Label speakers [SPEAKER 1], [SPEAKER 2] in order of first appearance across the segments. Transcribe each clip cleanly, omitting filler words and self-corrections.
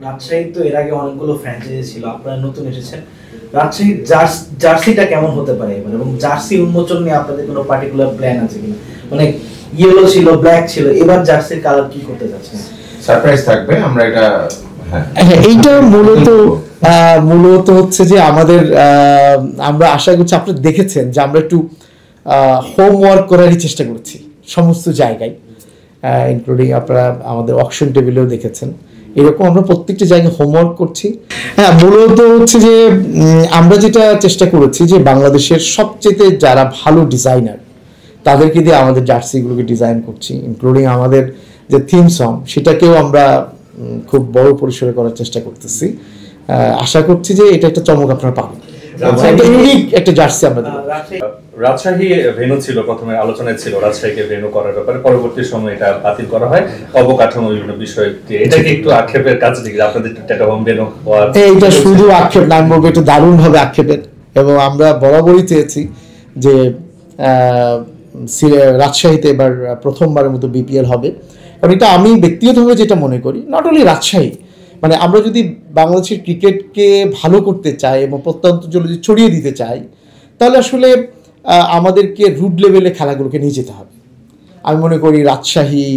[SPEAKER 1] রাজশাহী তো এর আগে অনেকগুলো ফ্র্যাঞ্চাইজি ছিল, আপনারা নতুন এসেছেন, রাজশাহীর জার্সিটা কেমন হতে পারে এবার, এবং জার্সি উন্মোচন নিয়ে আপনাদের কোনো পার্টিকুলার প্ল্যান আছে কিনা? মানে ইয়েলো ছিল, ব্ল্যাক ছিল, এবার জার্সির কালার কি করতে যাচ্ছেন?
[SPEAKER 2] সারপ্রাইজ থাকবে, আমরা এটা
[SPEAKER 3] এইটা মূলত হচ্ছে যে আমাদের আমরা আশা করছি, আপনারা দেখেছেন যে আমরা একটু হোমওয়ার্ক করারই চেষ্টা করছি সমস্ত জায়গায়, ইনক্লুডিং আপনারা আমাদের অকশন টেবিলেও দেখেছেন, এরকম আমরা প্রত্যেকটা জায়গায় হোমওয়ার্ক করছি। হ্যাঁ, মূলত হচ্ছে যে আমরা যেটা চেষ্টা করেছি যে বাংলাদেশের সবচেয়ে যারা ভালো ডিজাইনার তাদেরকে দিয়ে আমাদের জার্সিগুলোকে ডিজাইন করছি, ইনক্লুডিং আমাদের যে থিম সং সেটাকেও আমরা খুব বড় পরিসরে করার চেষ্টা করতেছি। আশা করছি যে এটা একটা চমক আপনারা পাবেন, ইউনিক একটা জার্সি আমরা দেব।
[SPEAKER 4] রাজশাহী ভেন্যু ছিল, প্রথমে আলোচনায় ছিল রাজশাহীকে ভেন্যু করার ব্যাপারে, পরবর্তী সময় এটা বাতিল করা হয় অবকাঠামো বিভিন্ন বিষয়। এটা কি একটু আক্ষেপের কাজ নাকি আপনাদের একটা হোম ভেন্যু?
[SPEAKER 3] এইটা শুধু আক্ষেপ না, আমি বলবো এটা দারুণভাবে আক্ষেপের, এবং আমরা বরাবরই চেয়েছি যে রাজশাহীতে এবার প্রথমবারের মতো বিপিএল হবে। কারণ এটা আমি ব্যক্তিগতভাবে যেটা মনে করি, নট অনলি রাজশাহী, মানে আমরা যদি বাংলাদেশের ক্রিকেটকে ভালো করতে চাই এবং প্রত্যন্ত অঞ্চলে যদি ছড়িয়ে দিতে চাই, তাহলে আসলে আমাদেরকে রুট লেভেলে খেলাগুলোকে নিয়ে যেতে হবে। আমি মনে করি রাজশাহী,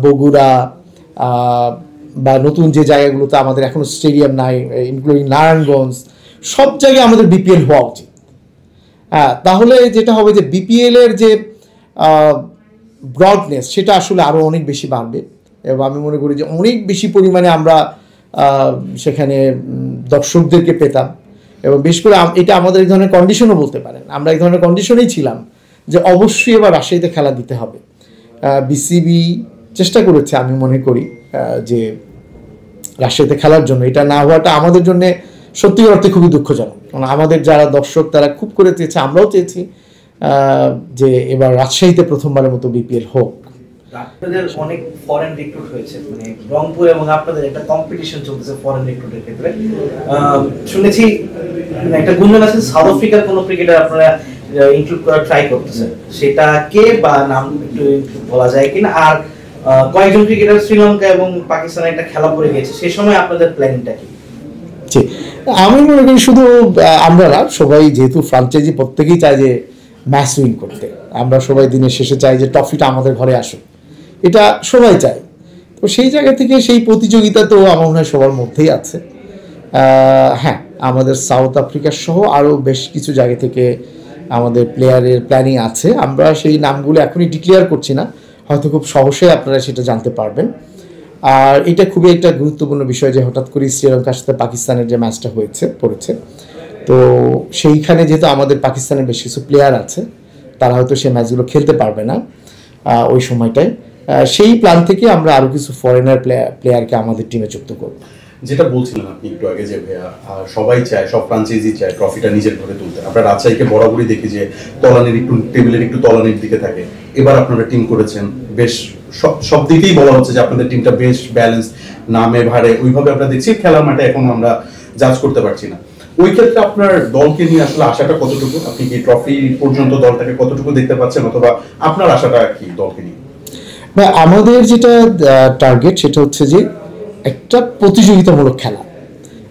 [SPEAKER 3] বগুড়া বা নতুন যে জায়গাগুলোতে আমাদের এখনও স্টেডিয়াম নাই, ইনক্লুডিং নারায়ণগঞ্জ, সব জায়গায় আমাদের বিপিএল হওয়া উচিত। তাহলে যেটা হবে যে বিপিএলের যে ব্রডনেস সেটা আসলে আরও অনেক বেশি বাড়বে, এবং আমি মনে করি যে অনেক বেশি পরিমাণে আমরা সেখানে দর্শকদেরকে পেতাম। এবং বিশেষ করে এটা আমাদের এক ধরনের কন্ডিশনও বলতে পারেন, আমরা এক ধরনের কন্ডিশনেই ছিলাম যে অবশ্যই এবার রাজশাহীতে খেলা দিতে হবে। বিসিবি চেষ্টা করেছে, আমি মনে করি যে রাজশাহীতে খেলার জন্য, এটা না হওয়াটা আমাদের জন্য সত্যি অর্থে খুবই দুঃখজনক। কারণ আমাদের যারা দর্শক তারা খুব করে চেয়েছে, আমরাও চেয়েছি যে এবার রাজশাহীতে প্রথমবারের মতো বিপিএল হোক।
[SPEAKER 1] আপনাদের অনেক ফরেন রিক্রুট হয়েছে, মানে রংপুর এবং আপনাদের একটা কম্পিটিশন চলতেছে ফরেন রিক্রুটের ক্ষেত্রে। শুনেছি একটা গুঞ্জন আছে সাউথ আফ্রিকার কোনো ক্রিকেটার আপনারা ইনক্লুড করার ট্রাই করতেছেন, সেটা কে বা নাম একটু বলা যায় কিনা? আর কয়েকজন ক্রিকেটার শ্রীলঙ্কা এবং পাকিস্তানে একটা খেলা পড়ে গেছে, সেই সময় আপনাদের প্ল্যানিংটা কি?
[SPEAKER 3] আমি মনে করি শুধু আমরা না, সবাই যেহেতু ফ্রাঞ্চাইজি প্রত্যেকেই চায় যে ম্যাচ উইন করতে, আমরা সবাই দিনের শেষে চাই যে ট্রফিটা আমাদের ঘরে আসুক, এটা সবাই চায়। তো সেই জায়গা থেকে সেই প্রতিযোগিতা তো আমার মনে হয় সবার মধ্যেই আছে। হ্যাঁ, আমাদের সাউথ আফ্রিকার সহ আরও বেশ কিছু জায়গা থেকে আমাদের প্লেয়ারের প্ল্যানিং আছে, আমরা সেই নামগুলো এখনই ডিক্লেয়ার করছি না, হয়তো খুব সহজেই আপনারা সেটা জানতে পারবেন। আর এটা খুবই একটা গুরুত্বপূর্ণ বিষয় যে হঠাৎ করে শ্রীলঙ্কার সাথে পাকিস্তানের যে ম্যাচটা পড়েছে, তো সেইখানে যেহেতু আমাদের পাকিস্তানের বেশ কিছু প্লেয়ার আছে, তারা হয়তো সেই ম্যাচগুলো খেলতে পারবে না ওই সময়টায়। সেই প্ল্যান থেকে আমরা আরও কিছু ফরেনার প্লেয়ারকে আমাদের টিমে যুক্ত করব।
[SPEAKER 5] যেটা বলছিলেন আপনি একটু আগে যে সবাই চায়, সব ফ্রাঞ্চাইজি চায় ট্রফিটা নিজের ঘরে তুলতে। আমরা রাজশাহীকে বরাবরই দেখি যে টেবিলের একটু তলানির দিকে থাকে। এবার আপনারা টিম করেছেন, বেশ সব দিকেই বলা হচ্ছে যে আপনাদের টিমটা বেশ ব্যালেন্স, নামে ভারে ওইভাবে আমরা দেখছি, খেলার মাঠে এখন আমরা জাজ করতে পারছি না। ওই ক্ষেত্রে আপনার দলকে নিয়ে আসলে আশাটা কতটুকু? আপনি কি ট্রফি পর্যন্ত দলটাকে কতটুকু দেখতে পাচ্ছেন, অথবা আপনার আশাটা কি দলকে নিয়ে?
[SPEAKER 3] আমাদের যেটা টার্গেট সেটা হচ্ছে যে একটা প্রতিযোগিতামূলক খেলা,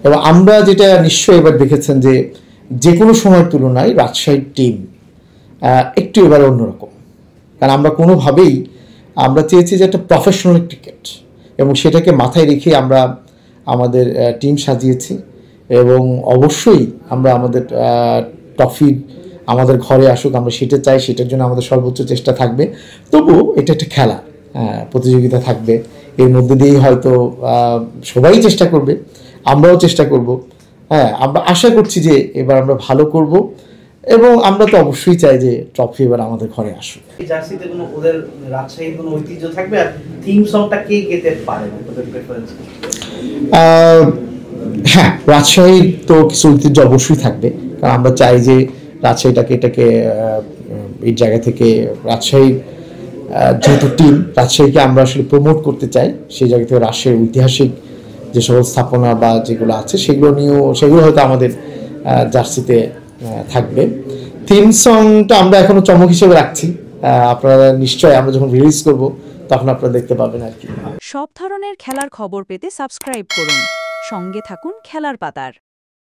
[SPEAKER 3] এবং আমরা যেটা নিশ্চয়ই এবার দেখেছেন যে কোনো সময়ের তুলনায় রাজশাহীর টিম একটু এবার অন্যরকম। কারণ আমরা কোনোভাবেই আমরা চেয়েছি যে একটা প্রফেশনাল ক্রিকেট, এবং সেটাকে মাথায় রেখে আমরা আমাদের টিম সাজিয়েছি, এবং অবশ্যই আমরা আমাদের ট্রফি আমাদের ঘরে আসুক, আমরা সেটা চাই, সেটার জন্য আমাদের সর্বোচ্চ চেষ্টা থাকবে। তবুও এটা একটা খেলা, প্রতিযোগিতা থাকবে, এর মধ্যে দিয়েই হয়তো সবাই চেষ্টা করবে, আমরাও চেষ্টা করব। হ্যাঁ, আমরা আশা করছি যে এবার আমরা ভালো করব, এবং আমরা তো অবশ্যই চাই যে ট্রফি এবার আমাদের ঘরে আসুক।
[SPEAKER 1] এই জার্সিতে কোনো ওদের রাজশাহীর কোনো ঐতিহ্য থাকবে? আর থিম সংটা কে গেতে পারে আপনাদের প্রেফারেন্স?
[SPEAKER 3] হ্যাঁ, রাজশাহীর তো কিছু ঐতিহ্য অবশ্যই থাকবে, কারণ আমরা চাই যে এটাকে এই জায়গা থেকে রাজশাহীর যেহেতু টিম, রাজশাহীকে আমরা আসলে প্রমোট করতে চাই, সেই জায়গা থেকে রাজশাহীর ঐতিহাসিক যে সকল স্থাপনা বা যেগুলো আছে সেগুলো হয়তো আমাদের জার্সিতে থাকবে। থিম সংটা আমরা এখনো চমক হিসেবে রাখছি, আপনারা নিশ্চয়ই আমরা যখন রিলিজ করব তখন আপনারা দেখতে পাবেন আর কি।
[SPEAKER 6] সব ধরনের খেলার খবর পেতে সাবস্ক্রাইব করুন, সঙ্গে থাকুন খেলার পাতার।